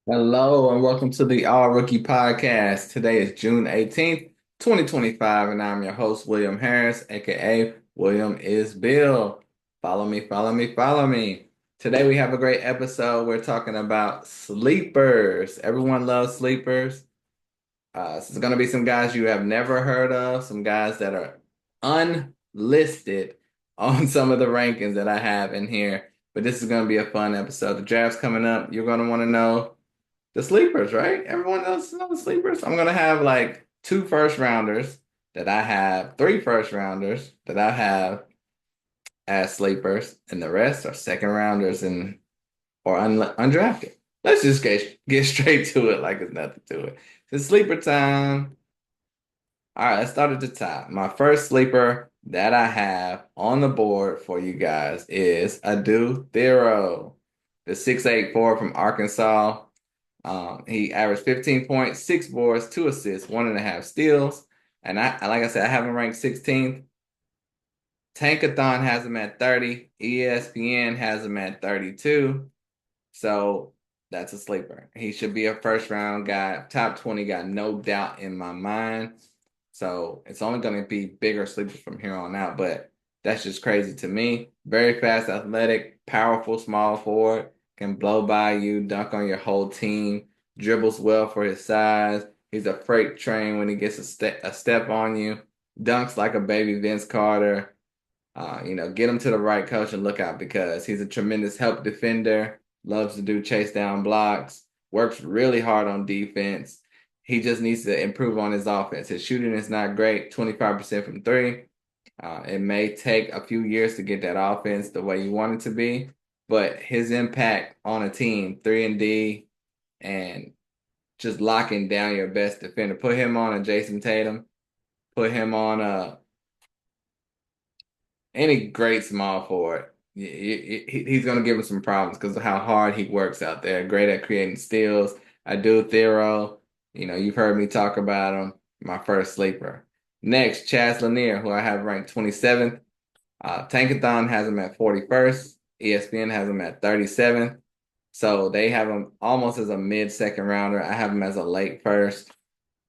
Hello and welcome to the All Rookie Podcast. Today is June 18th, 2025, and I'm your host, William Harris, aka William is Bill. Follow me, follow me, follow me. Today we have a great episode. We're talking about sleepers. Everyone loves sleepers. This is going to be some guys you have never heard of, some guys that are unlisted on some of the rankings that I have in here. But this is going to be a fun episode. The draft's coming up. You're going to want to know the sleepers, right? Everyone else knows the sleepers. I'm gonna have like two first rounders that I have, three first rounders that I have as sleepers, and the rest are second rounders and or undrafted. Let's just get straight to it like it's nothing to it. It's sleeper time. All right, let's start at the top. My first sleeper that I have on the board for you guys is Adu Thero, the 6'8" from Arkansas. He averaged 15 points, 6 boards, 2 assists, 1.5 steals. And like I said, I have him ranked 16th. Tankathon has him at 30. ESPN has him at 32. So that's a sleeper. He should be a first round guy, top 20 guy, no doubt in my mind. So it's only going to be bigger sleepers from here on out, but that's just crazy to me. Very fast, athletic, powerful small forward, can blow by you, dunk on your whole team, dribbles well for his size. He's a freight train when he gets a step on you, dunks like a baby Vince Carter. Get him to the right coach and look out because he's a tremendous help defender, loves to do chase down blocks, works really hard on defense. He just needs to improve on his offense. His shooting is not great, 25% from three. It may take a few years to get that offense the way you want it to be, but his impact on a team, 3 and D, and just locking down your best defender. Put him on a Jason Tatum, put him on a any great small forward, he's going to give him some problems because of how hard he works out there. Great at creating steals. I do Thero. You've heard me talk about him. My first sleeper. Next, Chaz Lanier, who I have ranked 27th. Tankathon has him at 41st. ESPN has him at 37th. So they have him almost as a mid-second rounder. I have him as a late first.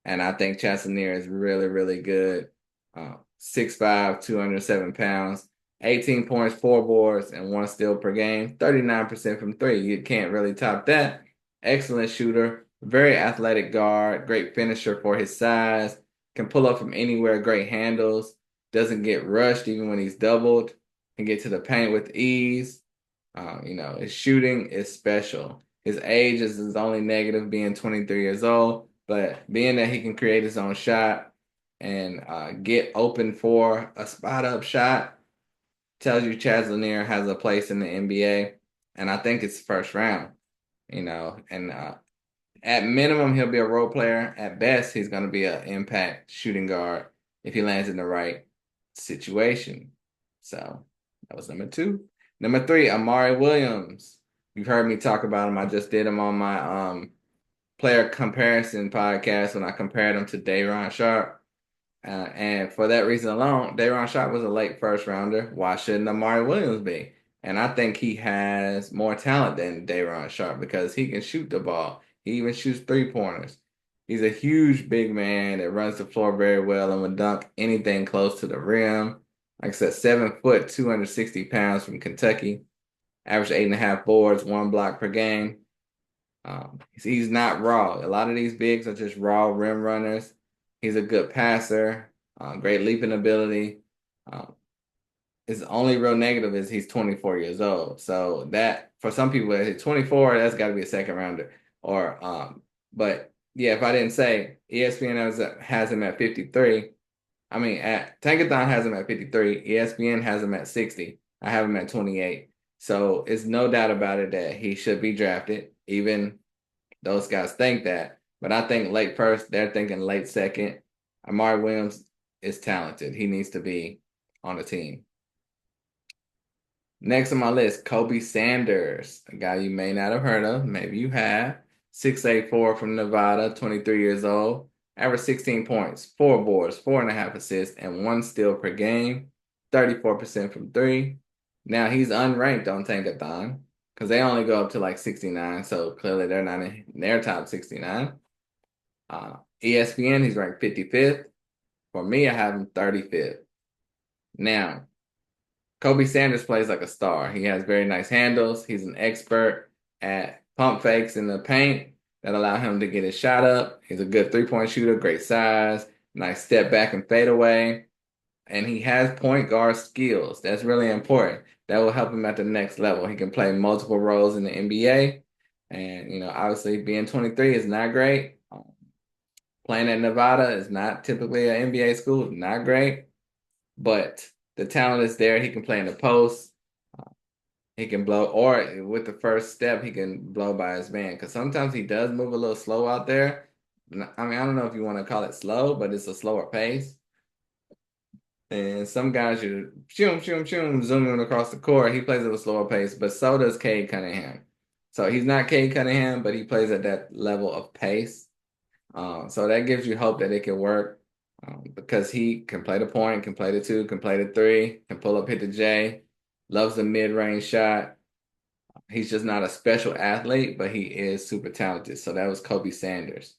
And I think Chaz Lanier is really, really good. 6'5", 207 pounds, 18 points, 4 boards, and 1 steal per game, 39% from three. You can't really top that. Excellent shooter, very athletic guard, great finisher for his size, can pull up from anywhere, great handles, doesn't get rushed even when he's doubled, can get to the paint with ease. His shooting is special. His age is his only negative, being 23 years old, but being that he can create his own shot and get open for a spot up shot tells you Chaz Lanier has a place in the NBA, and I think it's first round. And at minimum he'll be a role player. At best, he's going to be an impact shooting guard if he lands in the right situation. So that was number two. Number three, Amari Williams. You've heard me talk about him. I just did him on my player comparison podcast when I compared him to Day'Ron Sharpe. And for that reason alone, Day'Ron Sharpe was a late first rounder. Why shouldn't Amari Williams be? And I think he has more talent than Day'Ron Sharpe because he can shoot the ball. He even shoots 3-pointers. He's a huge big man that runs the floor very well and would dunk anything close to the rim. Like I said, 7 foot, 260 pounds from Kentucky. Average 8.5 boards, 1 block per game. He's not raw. A lot of these bigs are just raw rim runners. He's a good passer, great leaping ability. Um, his only real negative is he's 24 years old. So that for some people at 24, that's got to be a second rounder. But yeah, if I didn't say ESPN has him at 53. I mean, at Tankathon has him at 53. ESPN has him at 60. I have him at 28. So it's no doubt about it that he should be drafted. Even those guys think that. But I think late first, they're thinking late second. Amari Williams is talented. He needs to be on the team. Next on my list, Kobe Sanders, a guy you may not have heard of. Maybe you have. 6'8" from Nevada, 23 years old. Average 16 points, 4 boards, 4.5 assists, and 1 steal per game. 34% from three. Now he's unranked on Tankathon, because they only go up to like 69. So clearly they're not in their top 69. ESPN, he's ranked 55th. For me, I have him 35th. Now, Kobe Sanders plays like a star. He has very nice handles. He's an expert at pump fakes in the paint that allow him to get his shot up. He's a good three-point shooter, great size, nice step back and fade away. And he has point guard skills. That's really important. That will help him at the next level. He can play multiple roles in the NBA. And, obviously being 23 is not great. Playing at Nevada is not typically an NBA school, not great. But the talent is there. He can play in the post. He can blow, or with the first step, he can blow by his man. Because sometimes he does move a little slow out there. I mean, I don't know if you want to call it slow, but it's a slower pace. And some guys, you shoom, shoom, shoom, zooming across the court. He plays at a slower pace, but so does Cade Cunningham. So he's not Cade Cunningham, but he plays at that level of pace. So that gives you hope that it can work because he can play the point, can play the two, can play the three, can pull up, hit the J, loves the mid-range shot. He's just not a special athlete, but he is super talented. So that was Kobe Sanders.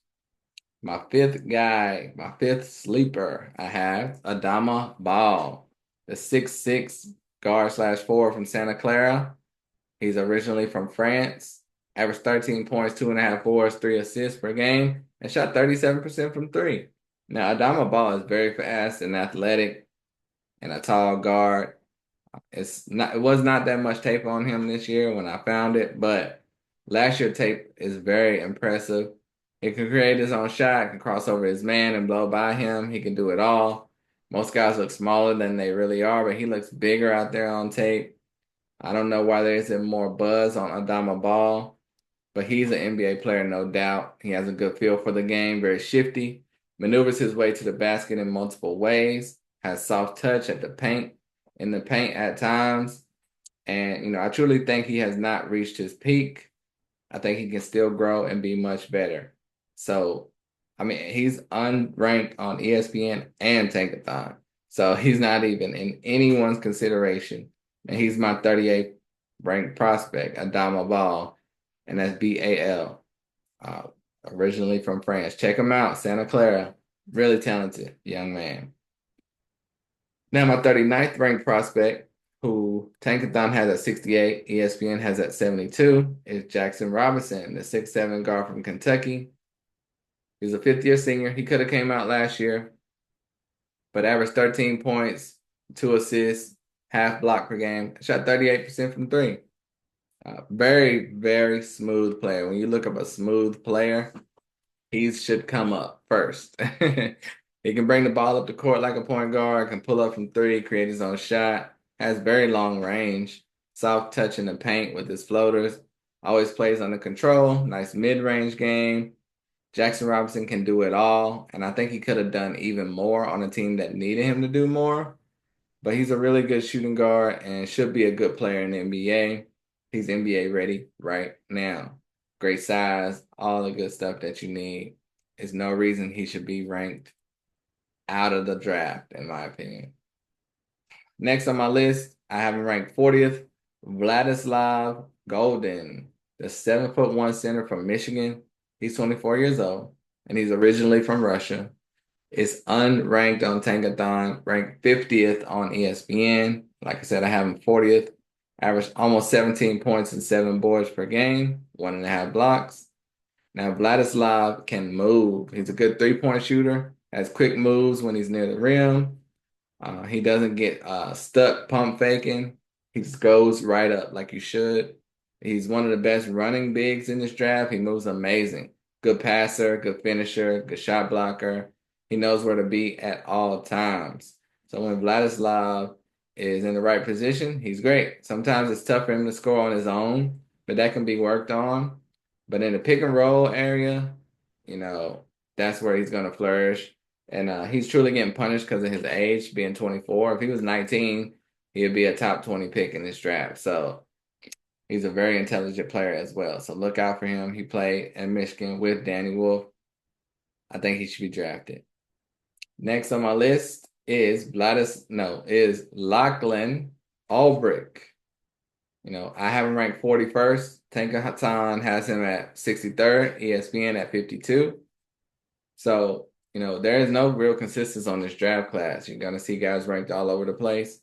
My fifth guy, my fifth sleeper, I have Adama Ball, the 6'6" guard / forward from Santa Clara. He's originally from France, averaged 13 points, 2.5 boards, 3 assists per game, and shot 37% from three. Now, Adama Ball is very fast and athletic and a tall guard. It was not that much tape on him this year when I found it, but last year tape is very impressive. He can create his own shot, can cross over his man and blow by him. He can do it all. Most guys look smaller than they really are, but he looks bigger out there on tape. I don't know why there isn't more buzz on Adama Ball, but he's an NBA player, no doubt. He has a good feel for the game, very shifty, maneuvers his way to the basket in multiple ways, has soft touch in the paint at times. And, I truly think he has not reached his peak. I think he can still grow and be much better. So, I mean, he's unranked on ESPN and Tankathon. So he's not even in anyone's consideration. And he's my 38th ranked prospect, Adama Ball, and that's Bal, originally from France. Check him out, Santa Clara. Really talented young man. Now my 39th ranked prospect, who Tankathon has at 68, ESPN has at 72, is Jackson Robinson, the 6'7" guard from Kentucky. He's a fifth-year senior. He could have came out last year, but averaged 13 points, 2 assists, half block per game, shot 38% from three. Very, very smooth player. When you look up a smooth player, he should come up first. He can bring the ball up the court like a point guard, can pull up from three, create his own shot, has very long range, soft touch in the paint with his floaters, always plays under control, nice mid-range game. Jackson Robinson can do it all, and I think he could have done even more on a team that needed him to do more. But he's a really good shooting guard and should be a good player in the NBA. He's NBA ready right now. Great size, all the good stuff that you need. There's no reason he should be ranked out of the draft, in my opinion. Next on my list, I have him ranked 40th, Vladislav Goldin, the 7'1" center from Michigan. He's 24 years old, and he's originally from Russia. Is unranked on Tankathon, ranked 50th on ESPN. Like I said, I have him 40th. Averaged almost 17 points and 7 boards per game, 1.5 blocks. Now, Vladislav can move. He's a good three-point shooter, has quick moves when he's near the rim. He doesn't get stuck pump faking. He just goes right up like you should. He's one of the best running bigs in this draft. He moves amazing. Good passer, good finisher, good shot blocker. He knows where to be at all times. So when Vladislav is in the right position, he's great. Sometimes it's tough for him to score on his own, but that can be worked on. But in the pick and roll area, that's where he's going to flourish. And he's truly getting punished because of his age, being 24. If he was 19, he'd be a top 20 pick in this draft. So he's a very intelligent player as well. So look out for him. He played in Michigan with Danny Wolf. I think he should be drafted. Next on my list is Lachlan Ulbrich. I have him ranked 41st. Tanka Hatan has him at 63rd, ESPN at 52. So, there is no real consistency on this draft class. You're going to see guys ranked all over the place.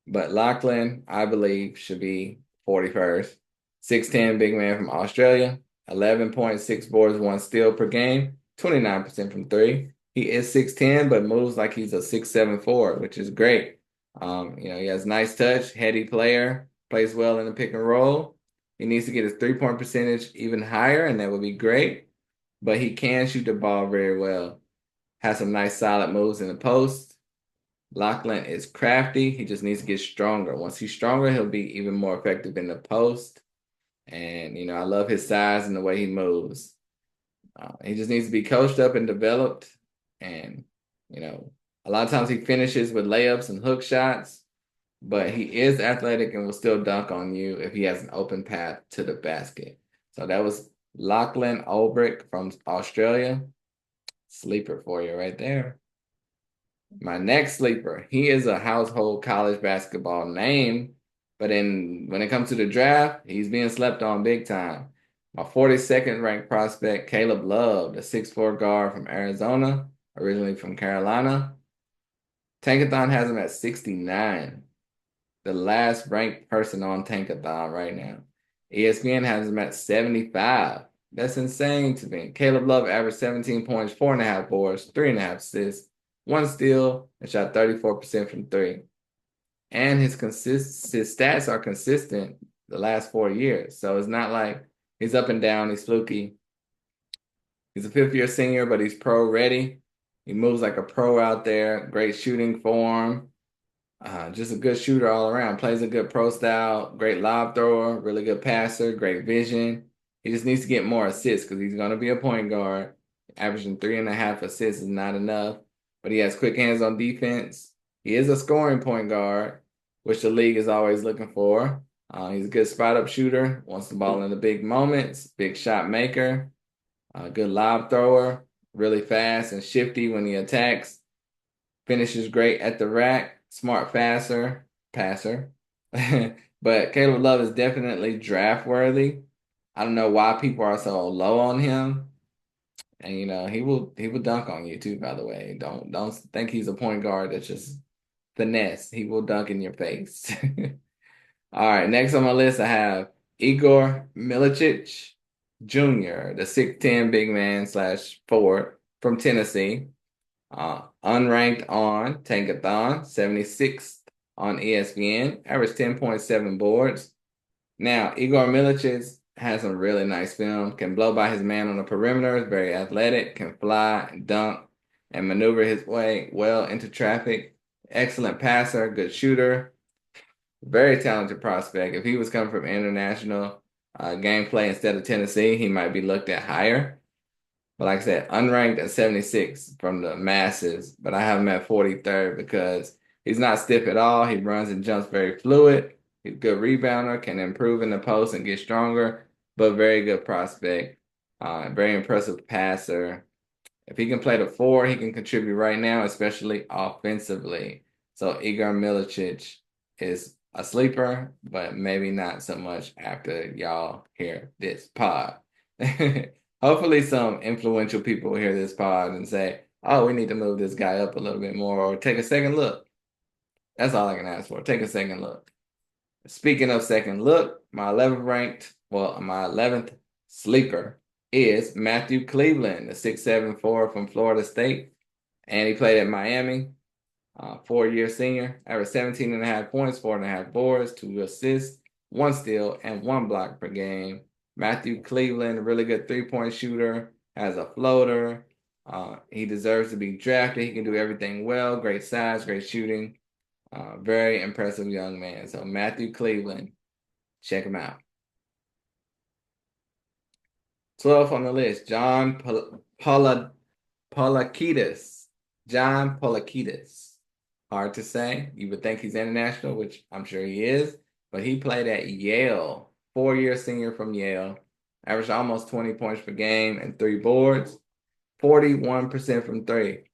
But Lachlan, I believe, should be 41st. 6'10", big man from Australia. 11.6 boards, 1 steal per game. 29% from three. He is 6'10", but moves like he's a 6'7" forward, which is great. He has nice touch, heady player, plays well in the pick and roll. He needs to get his 3-point percentage even higher, and that would be great. But he can shoot the ball very well. Has some nice solid moves in the post. Lachlan is crafty. He just needs to get stronger. Once he's stronger, he'll be even more effective in the post. And, I love his size and the way he moves. He just needs to be coached up and developed. And, a lot of times he finishes with layups and hook shots, but he is athletic and will still dunk on you if he has an open path to the basket. So that was Lachlan Olbrich from Australia. Sleeper for you right there. My next sleeper, he is a household college basketball name, but when it comes to the draft, he's being slept on big time. My 42nd ranked prospect, Caleb Love, the 6'4" guard from Arizona, originally from Carolina. Tankathon has him at 69, the last ranked person on Tankathon right now. ESPN has him at 75. That's insane to me. Caleb Love averaged 17 points, 4.5 boards, 3.5 assists, 1 steal, and shot 34% from three. And his stats are consistent the last 4 years. So it's not like he's up and down, he's fluky. He's a fifth-year senior, but he's pro ready. He moves like a pro out there, great shooting form. Just a good shooter all around. Plays a good pro style, great lob thrower, really good passer, great vision. He just needs to get more assists because he's going to be a point guard. Averaging 3.5 assists is not enough, but he has quick hands on defense. He is a scoring point guard, which the league is always looking for. He's a good spot-up shooter, wants the ball in the big moments, big shot maker, good lob thrower, really fast and shifty when he attacks. Finishes great at the rack, smart passer. But Caleb Love is definitely draft worthy. I don't know why people are so low on him. And he will dunk on you too, by the way. Don't think he's a point guard that's just finesse. He will dunk in your face. All right, next on my list I have Igor Milicic Jr., the 6'10" big man / forward from Tennessee. Unranked on Tankathon, 76th on ESPN, averaged 10.7 boards. Now, Igor Milicic has some really nice film, can blow by his man on the perimeter, is very athletic, can fly and dunk and maneuver his way well into traffic. Excellent passer, good shooter, very talented prospect. If he was coming from international gameplay instead of Tennessee, he might be looked at higher. But like I said, unranked at 76 from the masses, but I have him at 43rd because he's not stiff at all. He runs and jumps very fluid. He's a good rebounder, can improve in the post and get stronger, but very good prospect. Very impressive passer. If he can play the 4, he can contribute right now, especially offensively. So Igor Milicic is a sleeper, but maybe not so much after y'all hear this pod. Hopefully some influential people will hear this pod and say, oh, we need to move this guy up a little bit more or take a second look. That's all I can ask for. Take a second look. Speaking of second look, my 11th sleeper is Matthew Cleveland, the 6'7" forward from Florida State. And he played at Miami, 4-year senior, averaged 17.5 points, 4.5 boards, 2 assists, 1 steal, and 1 block per game. Matthew Cleveland, really good 3-point shooter, has a floater. He deserves to be drafted. He can do everything well. Great size, great shooting. Very impressive young man. So Matthew Cleveland, check him out. 12th on the list, John Polakidis. John Polakidis. Hard to say. You would think he's international, which I'm sure he is, but he played at Yale, 4-year senior from Yale, averaged almost 20 points per game and 3 boards, 41% from three.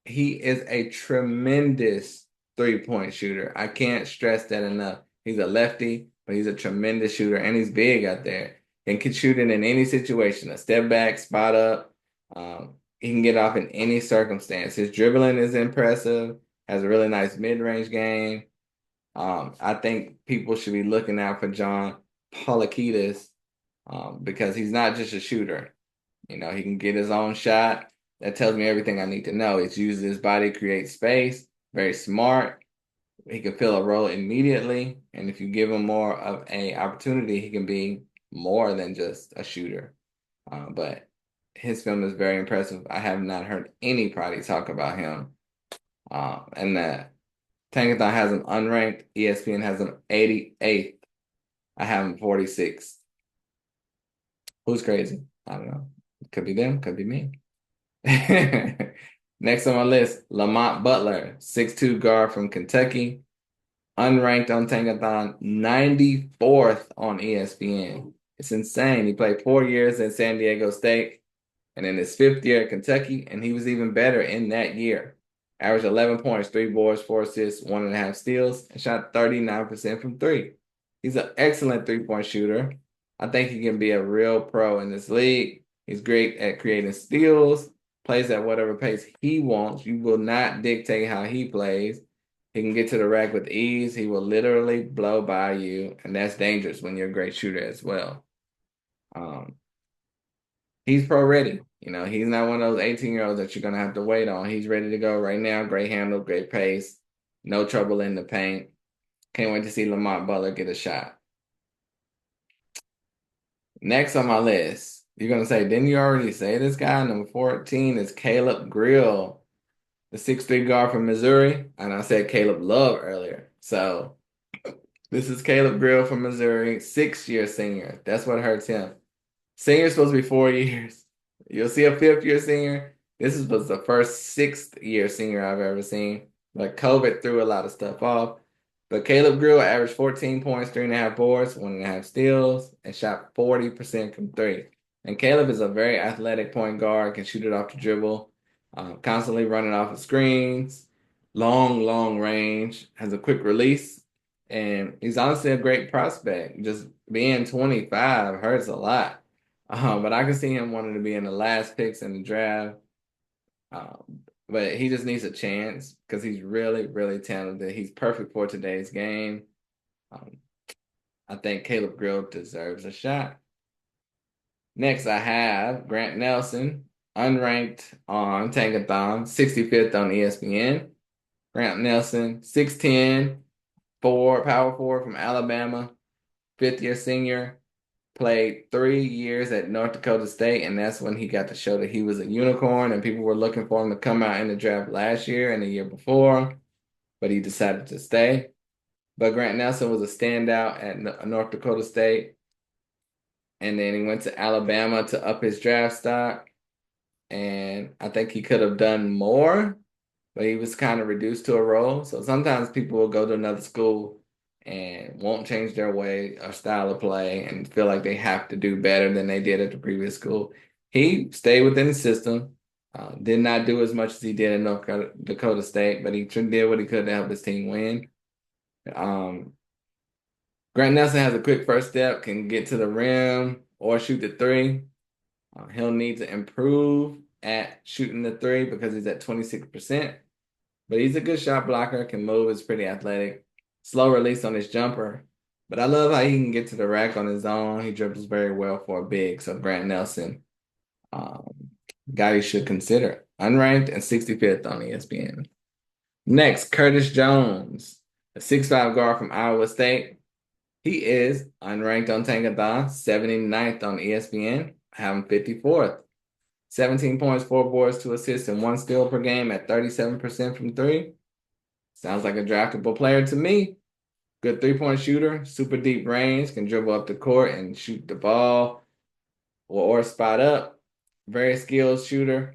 He is a tremendous 3-point shooter. I can't stress that enough. He's a lefty, but he's a tremendous shooter and he's big out there and can shoot it in any situation, a step back, spot up. He can get off in any circumstance. His dribbling is impressive, has a really nice mid-range game. I think people should be looking out for John Polakidis because he's not just a shooter. He can get his own shot. That tells me everything I need to know. He's used his body to create space, very smart. He can fill a role immediately, and if you give him more of an opportunity, he can be more than just a shooter. But his film is very impressive. I have not heard anybody talk about him. And that Tankathon has him unranked. ESPN has him 88th. I have him 46th. Who's crazy? I don't know. Could be them, could be me. Next on my list, Lamont Butler, 6'2" guard from Kentucky. Unranked on Tankathon, 94th on ESPN. It's insane. He played 4 years at San Diego State and in his 5th year at Kentucky, and he was even better in that year. Averaged 11 points, 3 boards, 4 assists, 1.5 steals, and shot 39% from three. He's an excellent three-point shooter. I think he can be a real pro in this league. He's great at creating steals, plays at whatever pace he wants. You will not dictate how he plays. He can get to the rack with ease. He will literally blow by you, and that's dangerous when you're a great shooter as well. He's pro ready. He's not one of those 18-year-olds that you're going to have to wait on. He's ready to go right now. Great handle, great pace, no trouble in the paint. Can't wait to see Lamont Butler get a shot. Next on my list, you're going to say, didn't you already say this guy? Number 14 is Caleb Grill, the 6'3" guard from Missouri. And I said Caleb Love earlier. So this is Caleb Grill from Missouri, 6-year senior. That's what hurts him. Senior's supposed to be 4 years. You'll see a 5th-year senior. This was the first 6th-year senior I've ever seen. But COVID threw a lot of stuff off. But Caleb Grill averaged 14 points, 3.5 boards, 1.5 steals, and shot 40% from three. And Caleb is a very athletic point guard, can shoot it off the dribble, constantly running off of screens, long range, has a quick release, and he's honestly a great prospect. Just being 25 hurts a lot. But I can see him wanting to be in the last picks in the draft. But he just needs a chance because he's really, really talented. He's perfect for today's game. I think Caleb Grill deserves a shot. Next, I have Grant Nelson, unranked on Tankathon, 65th on ESPN. Grant Nelson, 6'10", power forward from Alabama, 5th-year senior. Played 3 years at North Dakota State, and that's when he got to show that he was a unicorn, and people were looking for him to come out in the draft last year and the year before, but he decided to stay. But Grant Nelson was a standout at North Dakota State, and then he went to Alabama to up his draft stock, and I think he could have done more, but he was kind of reduced to a role. So sometimes people will go to another school and won't change their way or style of play and feel like they have to do better than they did at the previous school. He stayed within the system, did not do as much as he did in North Dakota State, but he did what he could to help his team win. Grant Nelson has a quick first step, can get to the rim or shoot the three. He'll need to improve at shooting the three because he's at 26%, but he's a good shot blocker, can move, is pretty athletic. Slow release on his jumper, but I love how he can get to the rack on his own. He dribbles very well for a big. So Grant Nelson, guy you should consider. Unranked and 65th on ESPN. Next, Curtis Jones, a 6'5" guard from Iowa State. He is unranked on Tankathon, 79th on ESPN. I have him 54th. 17 points, 4 boards, 2 assists, and 1 steal per game at 37% from three. Sounds like a draftable player to me. Good three-point shooter, super deep range, can dribble up the court and shoot the ball or spot up. Very skilled shooter.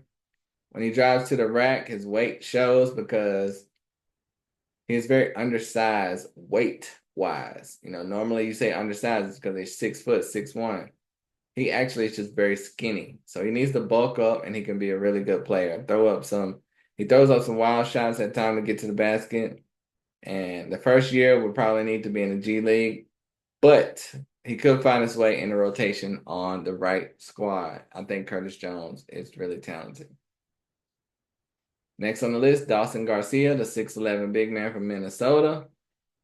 When he drives to the rack, his weight shows because he's very undersized weight-wise. Normally you say undersized because he's 6 foot, 6'1". He actually is just very skinny. So he needs to bulk up and he can be a really good player. He throws up some wild shots at time to get to the basket. And the first year would probably need to be in the G League. but he could find his way in the rotation on the right squad. I think Curtis Jones is really talented. Next on the list, Dawson Garcia, the 6'11 big man from Minnesota.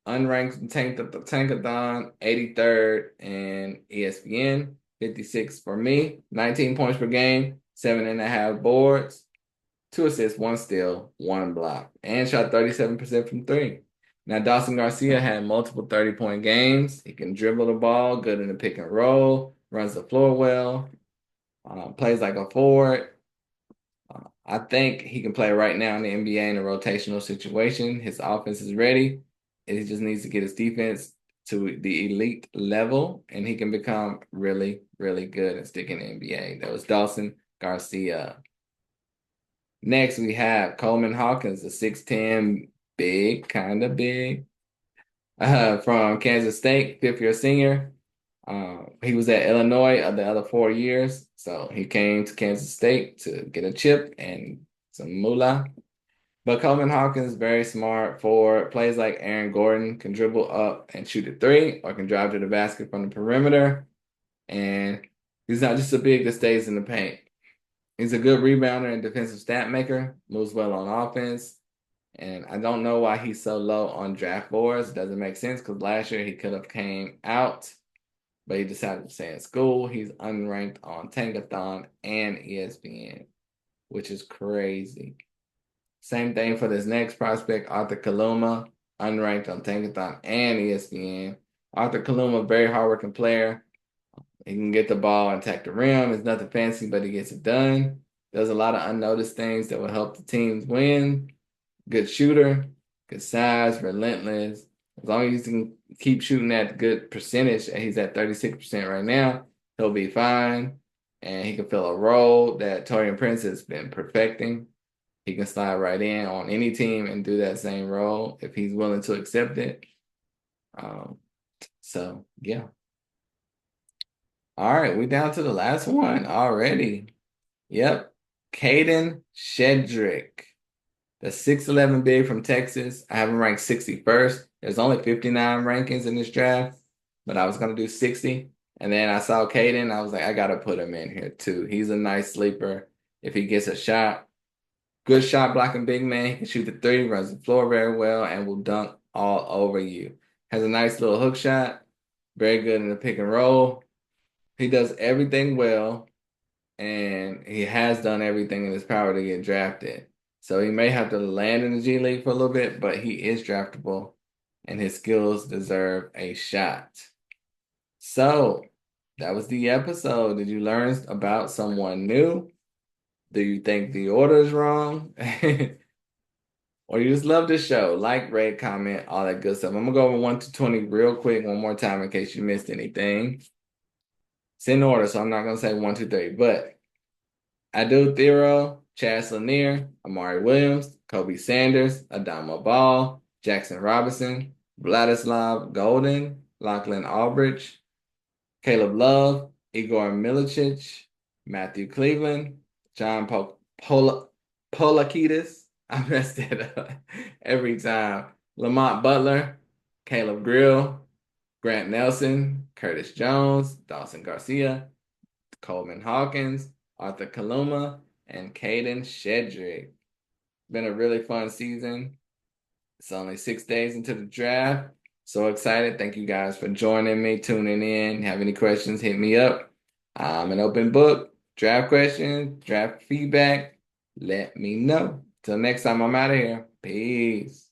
Unranked Tankathon, 83rd in ESPN, 56 for me, 19 points per game, 7.5 boards, 2 assists, 1 steal, 1 block, and shot 37% from three. Now, Dawson Garcia had multiple 30-point games. He can dribble the ball, good in the pick and roll, runs the floor well, plays like a forward. I think he can play right now in the NBA in a rotational situation. His offense is ready. He just needs to get his defense to the elite level, and he can become really, really good and stick in the NBA. That was Dawson Garcia. Next, we have Coleman Hawkins, a 6'10", big, kind of big, from Kansas State, fifth-year senior. He was at Illinois the other 4 years, so he came to Kansas State to get a chip and some moolah. But Coleman Hawkins, very smart forward, plays like Aaron Gordon, can dribble up and shoot a three, or can drive to the basket from the perimeter. And he's not just a big that stays in the paint. He's a good rebounder and defensive stat maker, moves well on offense. And I don't know why he's so low on draft boards. It doesn't make sense because last year he could have came out, but he decided to stay in school. He's unranked on Tankathon and ESPN, which is crazy. Same thing for this next prospect, Arthur Kaluma, unranked on Tankathon and ESPN. Arthur Kaluma, very hardworking player. He can get the ball and attack the rim. It's nothing fancy, but he gets it done. Does a lot of unnoticed things that will help the teams win. Good shooter, good size, relentless. As long as he can keep shooting at good percentage, he's at 36% right now, he'll be fine. And he can fill a role that Taurean Prince has been perfecting. He can slide right in on any team and do that same role if he's willing to accept it. So, yeah. All right, we're down to the last one already. Yep. Kadin Shedrick, the 6'11 big from Texas. I have him ranked 61st. There's only 59 rankings in this draft, but I was going to do 60. And then I saw Kadin. I was like, I got to put him in here too. He's a nice sleeper if he gets a shot. Good shot blocking big man. He can shoot the three, runs the floor very well, and will dunk all over you. Has a nice little hook shot. Very good in the pick and roll. He does everything well, and he has done everything in his power to get drafted. So he may have to land in the G League for a little bit, but he is draftable, and his skills deserve a shot. So that was the episode. Did you learn about someone new? Do you think the order is wrong? Or you just love the show? Like, rate, comment, all that good stuff. I'm going to go over 1 to 20 real quick one more time in case you missed anything. It's in order, so I'm not going to say 1, 2, 3. But Adou Thiero, Chaz Lanier, Amari Williams, Kobe Sanders, Adama Ball, Jackson Robinson, Vladislav Golden, Lachlan Aldridge, Caleb Love, Igor Milicic, Matthew Cleveland, John Polakidis. I messed it up every time. Lamont Butler, Caleb Grill, Grant Nelson, Curtis Jones, Dawson Garcia, Coleman Hawkins, Arthur Kaluma, and Kadin Shedrick. Been a really fun season. It's only 6 days into the draft. So excited. Thank you guys for joining me, tuning in. Have any questions, hit me up. I'm an open book. Draft questions, draft feedback, let me know. Till next time, I'm out of here. Peace.